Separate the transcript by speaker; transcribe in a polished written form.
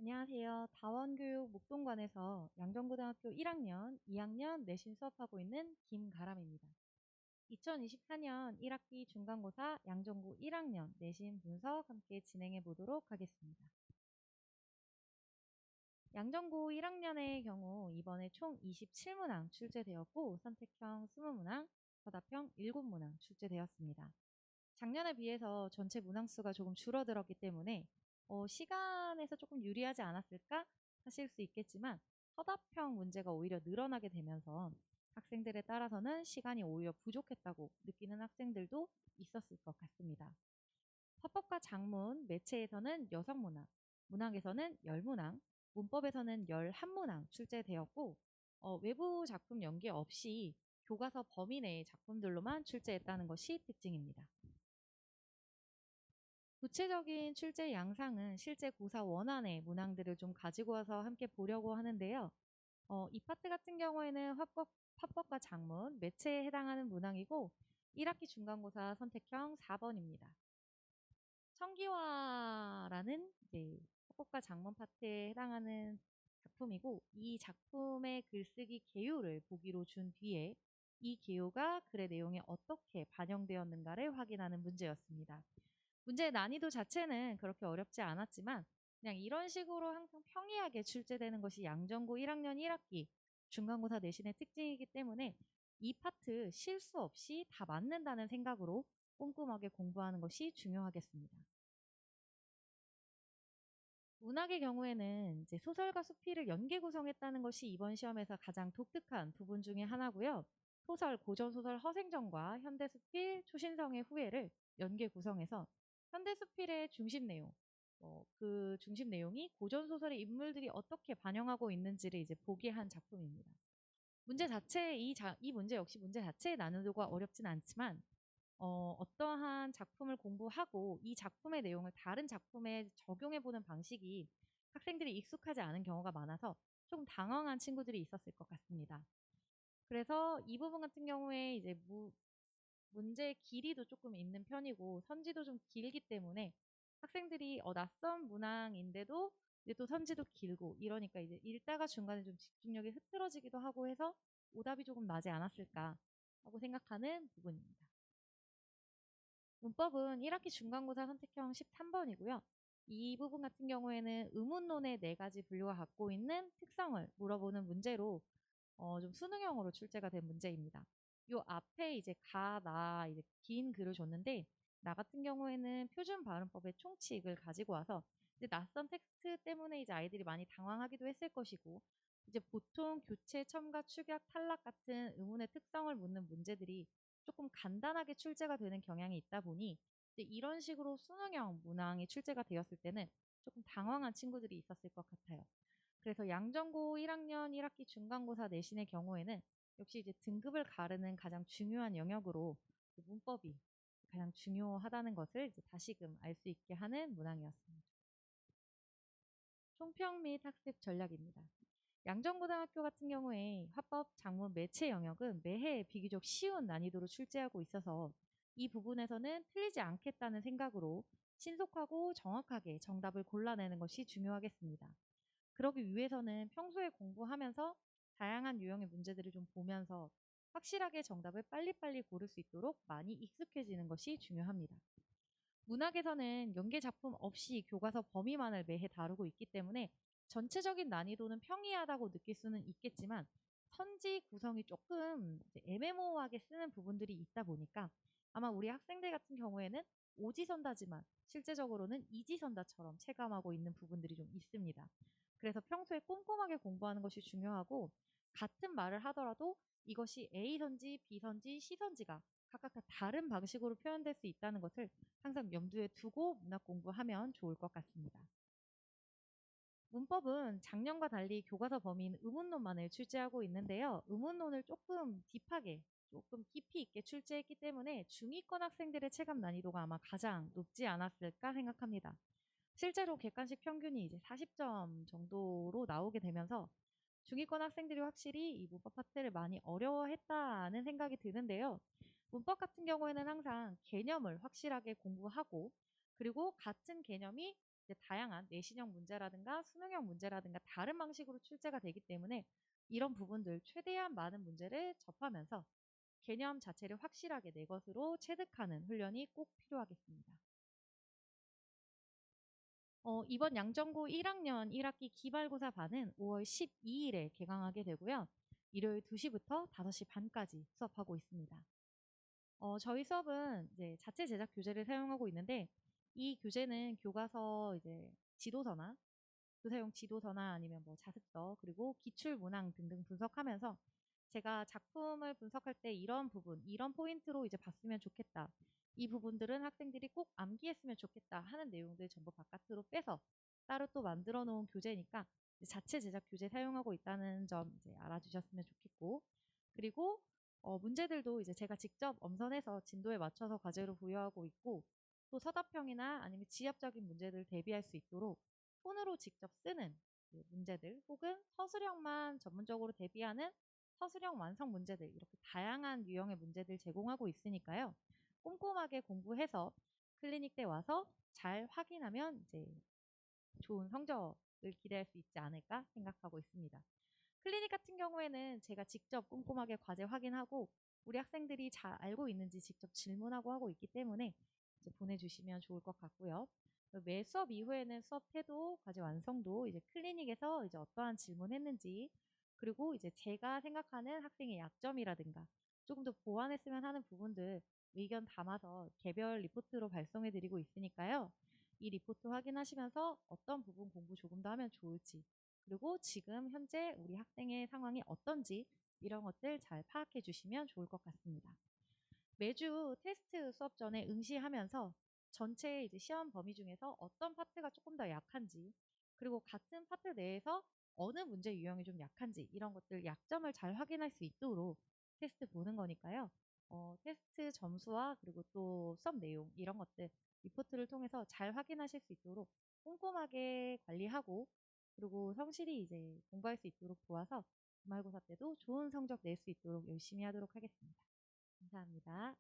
Speaker 1: 안녕하세요. 다원교육 목동관에서 양정고등학교 1학년, 2학년 내신 수업하고 있는 김가람입니다. 2024년 1학기 중간고사 양정고 1학년 내신 분석 함께 진행해 보도록 하겠습니다. 양정고 1학년의 경우 이번에 총 27문항 출제되었고 선택형 20문항, 서답형 7문항 출제되었습니다. 작년에 비해서 전체 문항 수가 조금 줄어들었기 때문에 시간에서 조금 유리하지 않았을까 하실 수 있겠지만 서답형 문제가 오히려 늘어나게 되면서 학생들에 따라서는 시간이 오히려 부족했다고 느끼는 학생들도 있었을 것 같습니다. 화법과 작문, 매체에서는 6문항, 문학에서는 10문항, 문법에서는 11문항 출제되었고 외부 작품 연계 없이 교과서 범위 내의 작품들로만 출제했다는 것이 특징입니다. 구체적인 출제 양상은 실제 고사 원안의 문항들을 좀 가지고 와서 함께 보려고 하는데요. 이 파트 같은 경우에는 화법과 작문, 매체에 해당하는 문항이고 1학기 중간고사 선택형 4번입니다. 청기화라는 이제 화법과 작문 파트에 해당하는 작품이고 이 작품의 글쓰기 개요를 보기로 준 뒤에 이 개요가 글의 내용에 어떻게 반영되었는가를 확인하는 문제였습니다. 문제의 난이도 자체는 그렇게 어렵지 않았지만 그냥 이런 식으로 항상 평이하게 출제되는 것이 양정고 1학년 1학기 중간고사 내신의 특징이기 때문에 이 파트 실수 없이 다 맞는다는 생각으로 꼼꼼하게 공부하는 것이 중요하겠습니다. 문학의 경우에는 이제 소설과 수필을 연계 구성했다는 것이 이번 시험에서 가장 독특한 부분 중에 하나고요. 소설, 고전소설 허생전과 현대수필, 초신성의 후예를 연계 구성해서 현대수필의 중심 내용, 그 중심 내용이 고전소설의 인물들이 어떻게 반영하고 있는지를 이제 보게 한 작품입니다. 문제 자체, 이 문제 역시 문제 자체의 난이도가 어렵진 않지만 어떠한 작품을 공부하고 이 작품의 내용을 다른 작품에 적용해보는 방식이 학생들이 익숙하지 않은 경우가 많아서 조금 당황한 친구들이 있었을 것 같습니다. 그래서 이 부분 같은 경우에 이제 문제의 길이도 조금 있는 편이고 선지도 좀 길기 때문에 학생들이 낯선 문항인데도 이제 또 선지도 길고 이러니까 이제 읽다가 중간에 좀 집중력이 흐트러지기도 하고 해서 오답이 조금 나지 않았을까 하고 생각하는 부분입니다. 문법은 1학기 중간고사 선택형 13번이고요. 이 부분 같은 경우에는 의문론의 4가지 분류가 갖고 있는 특성을 물어보는 문제로 좀 수능형으로 출제가 된 문제입니다. 요 앞에 이제 이제 긴 글을 줬는데 나 같은 경우에는 표준 발음법의 총칙을 가지고 와서 이제 낯선 텍스트 때문에 이제 아이들이 많이 당황하기도 했을 것이고 이제 보통 교체, 첨가, 축약, 탈락 같은 의문의 특성을 묻는 문제들이 조금 간단하게 출제가 되는 경향이 있다 보니 이제 이런 식으로 수능형 문항이 출제가 되었을 때는 조금 당황한 친구들이 있었을 것 같아요. 그래서 양정고 1학년 1학기 중간고사 내신의 경우에는 역시 이제 등급을 가르는 가장 중요한 영역으로 문법이 가장 중요하다는 것을 이제 다시금 알 수 있게 하는 문항이었습니다. 총평 및 학습 전략입니다. 양정고등학교 같은 경우에 화법, 작문, 매체 영역은 매해 비교적 쉬운 난이도로 출제하고 있어서 이 부분에서는 틀리지 않겠다는 생각으로 신속하고 정확하게 정답을 골라내는 것이 중요하겠습니다. 그러기 위해서는 평소에 공부하면서 다양한 유형의 문제들을 좀 보면서 확실하게 정답을 빨리빨리 고를 수 있도록 많이 익숙해지는 것이 중요합니다. 문학에서는 연계 작품 없이 교과서 범위만을 매해 다루고 있기 때문에 전체적인 난이도는 평이하다고 느낄 수는 있겠지만 선지 구성이 조금 애매모호하게 쓰는 부분들이 있다 보니까 아마 우리 학생들 같은 경우에는 오지선다지만 실제적으로는 이지선다처럼 체감하고 있는 부분들이 좀 있습니다. 그래서 평소에 꼼꼼하게 공부하는 것이 중요하고 같은 말을 하더라도 이것이 A선지, B선지, C선지가 각각 다 다른 방식으로 표현될 수 있다는 것을 항상 염두에 두고 문학 공부하면 좋을 것 같습니다. 문법은 작년과 달리 교과서 범위인 의문론만을 출제하고 있는데요. 의문론을 조금 딥하게, 조금 깊이 있게 출제했기 때문에 중위권 학생들의 체감 난이도가 아마 가장 높지 않았을까 생각합니다. 실제로 객관식 평균이 이제 40점 정도로 나오게 되면서 중위권 학생들이 확실히 이 문법 파트를 많이 어려워했다는 생각이 드는데요. 문법 같은 경우에는 항상 개념을 확실하게 공부하고 그리고 같은 개념이 이제 다양한 내신형 문제라든가 수능형 문제라든가 다른 방식으로 출제가 되기 때문에 이런 부분들 최대한 많은 문제를 접하면서 개념 자체를 확실하게 내 것으로 체득하는 훈련이 꼭 필요하겠습니다. 이번 양정고 1학년 1학기 기말고사 반은 5월 12일에 개강하게 되고요. 일요일 2시부터 5시 반까지 수업하고 있습니다. 저희 수업은 이제 자체 제작 교재를 사용하고 있는데 이 교재는 교과서 이제 지도서나 교사용 지도서나 아니면 뭐 자습서 그리고 기출 문항 등등 분석하면서 제가 작품을 분석할 때 이런 부분, 이런 포인트로 이제 봤으면 좋겠다. 이 부분들은 학생들이 꼭 암기했으면 좋겠다 하는 내용들 전부 바깥으로 빼서 따로 또 만들어 놓은 교재니까 자체 제작 교재 사용하고 있다는 점 이제 알아주셨으면 좋겠고, 그리고 문제들도 이제 제가 직접 엄선해서 진도에 맞춰서 과제로 부여하고 있고, 또 서답형이나 아니면 지압적인 문제들 대비할 수 있도록 손으로 직접 쓰는 그 문제들 혹은 서술형만 전문적으로 대비하는 서술형 완성 문제들, 이렇게 다양한 유형의 문제들 제공하고 있으니까요. 꼼꼼하게 공부해서 클리닉 때 와서 잘 확인하면 이제 좋은 성적을 기대할 수 있지 않을까 생각하고 있습니다. 클리닉 같은 경우에는 제가 직접 꼼꼼하게 과제 확인하고 우리 학생들이 잘 알고 있는지 직접 질문하고 하고 있기 때문에 이제 보내주시면 좋을 것 같고요. 매 수업 이후에는 수업 태도, 과제 완성도 이제 클리닉에서 이제 어떠한 질문했는지, 그리고 이제 제가 생각하는 학생의 약점이라든가 조금 더 보완했으면 하는 부분들 의견 담아서 개별 리포트로 발송해 드리고 있으니까요. 이 리포트 확인하시면서 어떤 부분 공부 조금 더 하면 좋을지, 그리고 지금 현재 우리 학생의 상황이 어떤지 이런 것들 잘 파악해 주시면 좋을 것 같습니다. 매주 테스트 수업 전에 응시하면서 전체 이제 시험 범위 중에서 어떤 파트가 조금 더 약한지, 그리고 같은 파트 내에서 어느 문제 유형이 좀 약한지 이런 것들 약점을 잘 확인할 수 있도록 테스트 보는 거니까요. 테스트 점수와 그리고 또 수업 내용 이런 것들 리포트를 통해서 잘 확인하실 수 있도록 꼼꼼하게 관리하고, 그리고 성실히 이제 공부할 수 있도록 도와서 기말고사 때도 좋은 성적 낼 수 있도록 열심히 하도록 하겠습니다. 감사합니다.